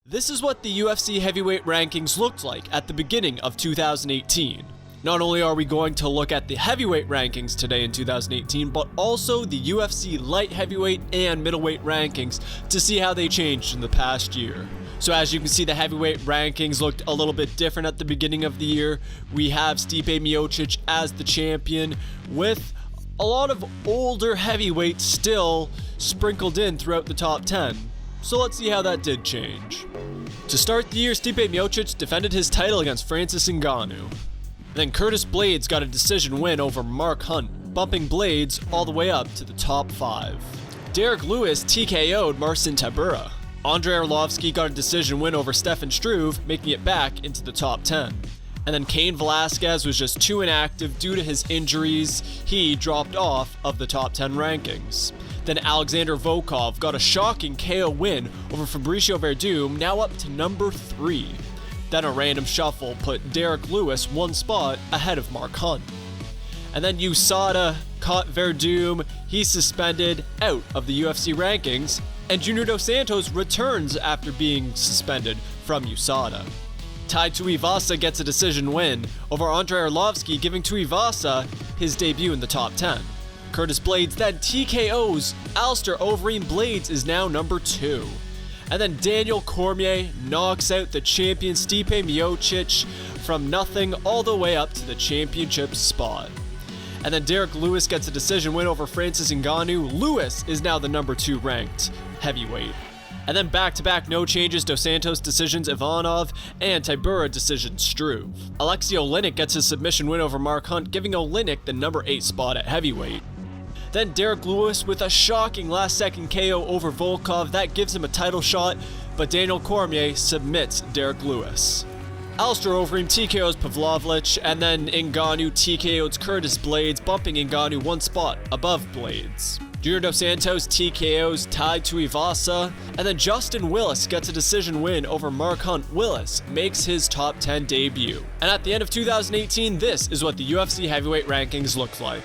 This is what the UFC heavyweight rankings looked like at the beginning of 2018. Not only are we going to look at the heavyweight rankings today in 2018, but also the UFC light heavyweight and middleweight rankings to see how they changed in the past year. So as you can see, the heavyweight rankings looked a little bit different at the beginning of the year. We have Stipe Miocic as the champion, with a lot of older heavyweights still sprinkled in throughout the top 10. So let's see how that did change. To start the year, Stipe Miocic defended his title against Francis Ngannou. Then Curtis Blaydes got a decision win over Mark Hunt, bumping Blaydes all the way up to the top 5. Derek Lewis TKO'd Marcin Tybura. Andrei Arlovski got a decision win over Stefan Struve, making it back into the top 10. And then Cain Velasquez was just too inactive due to his injuries. He dropped off of the top 10 rankings. Then Alexander Volkov got a shocking KO win over Fabricio Werdum, now up to number 3. Then a random shuffle put Derek Lewis one spot ahead of Mark Hunt. And then USADA caught Werdum, he's suspended out of the UFC rankings, and Junior Dos Santos returns after being suspended from USADA. Tai Tuivasa gets a decision win over Andrei Arlovski, giving Tuivasa his debut in the top 10. Curtis Blaydes then TKOs Alistair Overeem. Blaydes is now number 2. And then Daniel Cormier knocks out the champion Stipe Miocic from nothing all the way up to the championship spot. And then Derek Lewis gets a decision win over Francis Ngannou. Lewis is now the number 2 ranked heavyweight. And then back-to-back no changes, Dos Santos decisions Ivanov, and Tybura decisions Struve. Alexei Oleinik gets a submission win over Mark Hunt, giving Oleinik the number 8 spot at heavyweight. Then Derek Lewis with a shocking last-second KO over Volkov, that gives him a title shot, but Daniel Cormier submits Derek Lewis. Alistair Overeem TKOs Pavlovich, and then Ngannou TKOs Curtis Blaydes, bumping Ngannou one spot above Blaydes. Junior Dos Santos TKOs Tai Tuivasa, and then Justin Willis gets a decision win over Mark Hunt. Willis makes his top 10 debut. And at the end of 2018, this is what the UFC heavyweight rankings look like.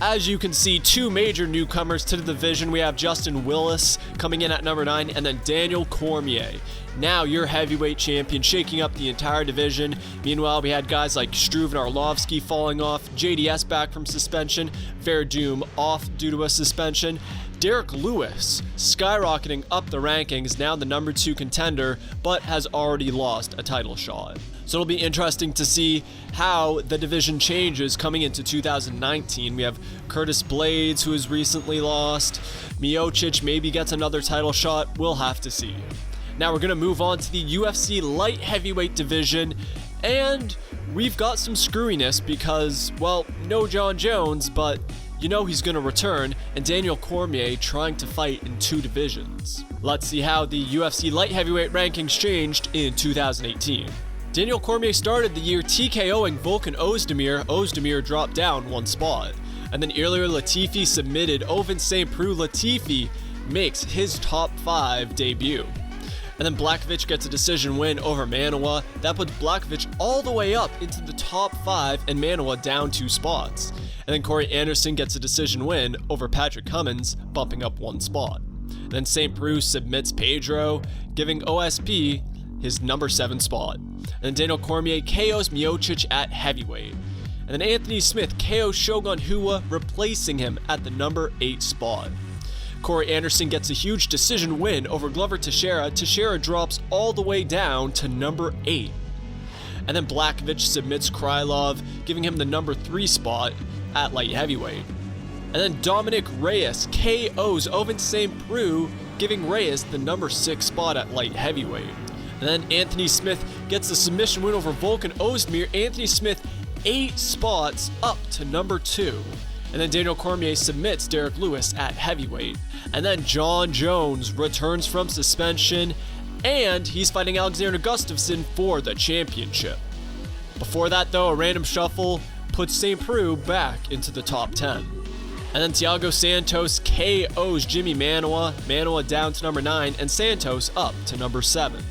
As you can see, 2 major newcomers to the division. We have Justin Willis coming in at number 9, and then Daniel Cormier, now your heavyweight champion, shaking up the entire division. Meanwhile, we had guys like Struve and Arlovski falling off, JDS back from suspension, Werdum off due to a suspension. Derek Lewis skyrocketing up the rankings, now the number 2 contender, but has already lost a title shot. So it'll be interesting to see how the division changes coming into 2019. We have Curtis Blaydes, who has recently lost. Miocic maybe gets another title shot. We'll have to see. Now we're going to move on to the UFC light heavyweight division, and we've got some screwiness because, well, no Jon Jones, but you know he's going to return, and Daniel Cormier trying to fight in 2 divisions. Let's see how the UFC light heavyweight rankings changed in 2018. Daniel Cormier started the year TKOing Volkan Ozdemir. Ozdemir dropped down one spot. And then Ilir Latifi submitted Ovince St. Preux. Latifi makes his top 5 debut. And then Blachowicz gets a decision win over Manuwa. That puts Blachowicz all the way up into the top 5 and Manuwa down 2 spots. And then Corey Anderson gets a decision win over Patrick Cummins, bumping up 1 spot. Then St. Preux submits Pedro, giving OSP his number 7 spot. And then Daniel Cormier KOs Miocic at heavyweight. And then Anthony Smith KOs Shogun Rua, replacing him at the number 8 spot. Corey Anderson gets a huge decision win over Glover Teixeira. Teixeira drops all the way down to number 8. And then Blachowicz submits Krylov, giving him the number 3 spot at light heavyweight. And then Dominic Reyes KOs Ovince St. Preux, giving Reyes the number 6 spot at light heavyweight. And then Anthony Smith gets a submission win over Volkan Ozdemir. Anthony Smith 8 spots up to number 2. And then Daniel Cormier submits Derek Lewis at heavyweight. And then Jon Jones returns from suspension, and he's fighting Alexander Gustafsson for the championship. Before that, though, a random shuffle puts St. Preux back into the top 10. And then Thiago Santos KOs Jimmy Manuwa. Manuwa down to number 9, and Santos up to number 7.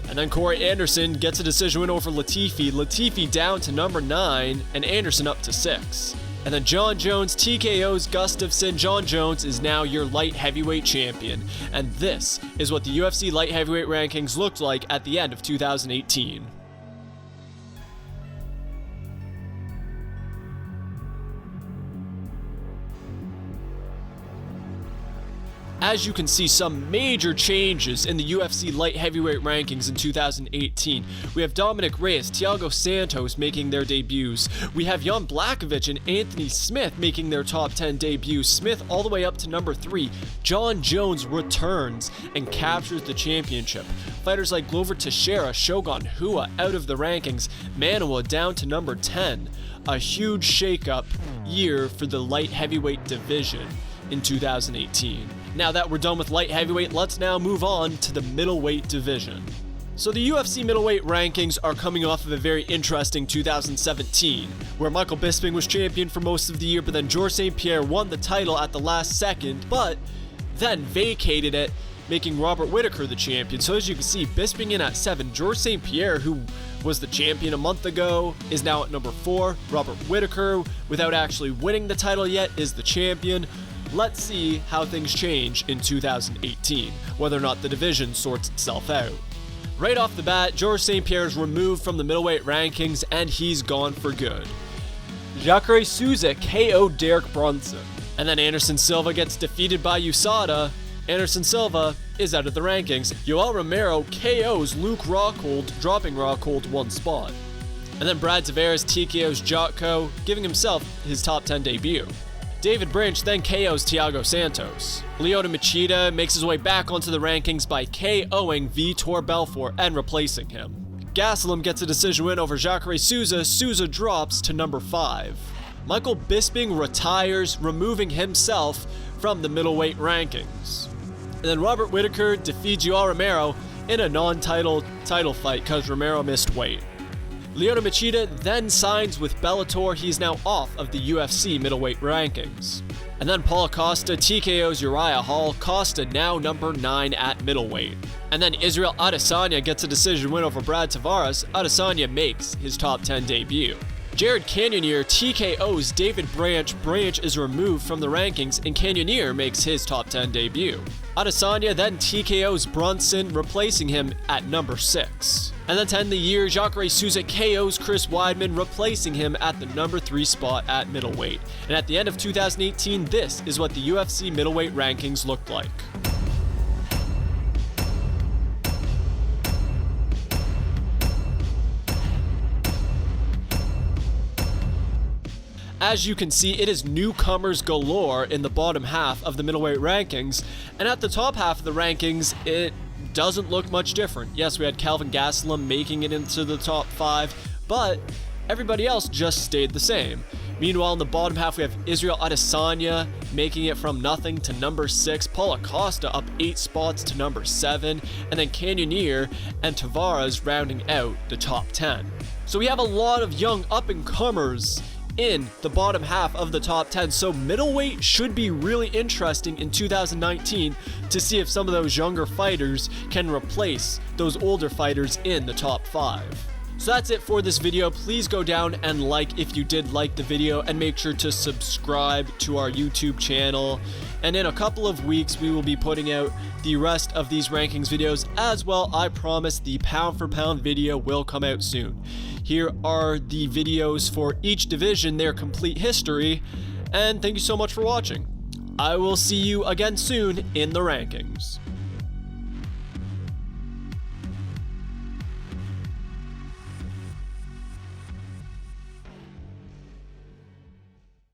And then Corey Anderson gets a decision win over Latifi. Latifi down to number 9 and Anderson up to 6. And then Jon Jones TKOs Gustafsson. Jon Jones is now your light heavyweight champion. And this is what the UFC light heavyweight rankings looked like at the end of 2018. As you can see, some major changes in the UFC light heavyweight rankings in 2018. We have Dominic Reyes, Thiago Santos making their debuts. We have Jan Blachowicz and Anthony Smith making their top 10 debuts. Smith all the way up to number 3. Jon Jones returns and captures the championship. Fighters like Glover Teixeira, Shogun Rua out of the rankings. Manoa down to number 10. A huge shakeup year for the light heavyweight division in 2018. Now that we're done with light heavyweight, let's now move on to the middleweight division. So the UFC middleweight rankings are coming off of a very interesting 2017, where Michael Bisping was champion for most of the year, but then Georges St. Pierre won the title at the last second, but then vacated it, making Robert Whittaker the champion. So as you can see, Bisping in at 7, Georges St. Pierre, who was the champion a month ago, is now at number 4. Robert Whittaker, without actually winning the title yet, is the champion. Let's see how things change in 2018, whether or not the division sorts itself out. Right off the bat, Georges St. Pierre is removed from the middleweight rankings and he's gone for good. Jacare Souza KO'd Derek Brunson. And then Anderson Silva gets defeated by USADA. Anderson Silva is out of the rankings. Yoel Romero KOs Luke Rockhold, dropping Rockhold 1 spot. And then Brad Tavares TKOs Jotko, giving himself his top 10 debut. David Branch then KOs Thiago Santos. Lyoto Machida makes his way back onto the rankings by KOing Vitor Belfort and replacing him. Gastelum gets a decision win over Jacare Souza. Souza drops to number 5. Michael Bisping retires, removing himself from the middleweight rankings. And then Robert Whittaker defeats Yoel Romero in a non-title fight because Romero missed weight. Lyoto Machida then signs with Bellator. He's now off of the UFC middleweight rankings. And then Paulo Costa TKOs Uriah Hall. Costa now number 9 at middleweight. And then Israel Adesanya gets a decision win over Brad Tavares. Adesanya makes his top 10 debut. Jared Cannonier TKOs David Branch. Branch is removed from the rankings and Cannonier makes his top 10 debut. Adesanya then TKOs Brunson, replacing him at number 6. And then to end the year, Jacare Souza KOs Chris Weidman, replacing him at the number 3 spot at middleweight. And at the end of 2018, this is what the UFC middleweight rankings looked like. As you can see, it is newcomers galore in the bottom half of the middleweight rankings, and at the top half of the rankings, it doesn't look much different. Yes, we had Kelvin Gastelum making it into the top 5, but everybody else just stayed the same. Meanwhile, in the bottom half, we have Israel Adesanya making it from nothing to number 6, Paulo Costa up 8 spots to number 7, and then Cannonier and Tavares rounding out the top 10. So we have a lot of young up-and-comers in the bottom half of the top 10, so middleweight should be really interesting in 2019 to see if some of those younger fighters can replace those older fighters in the top 5. So that's it for this video. Please go down and like if you did like the video, and make sure to subscribe to our YouTube channel. And in a couple of weeks, we will be putting out the rest of these rankings videos as well. I promise the pound for pound video will come out soon. Here are the videos for each division, their complete history, and thank you so much for watching. I will see you again soon in the rankings.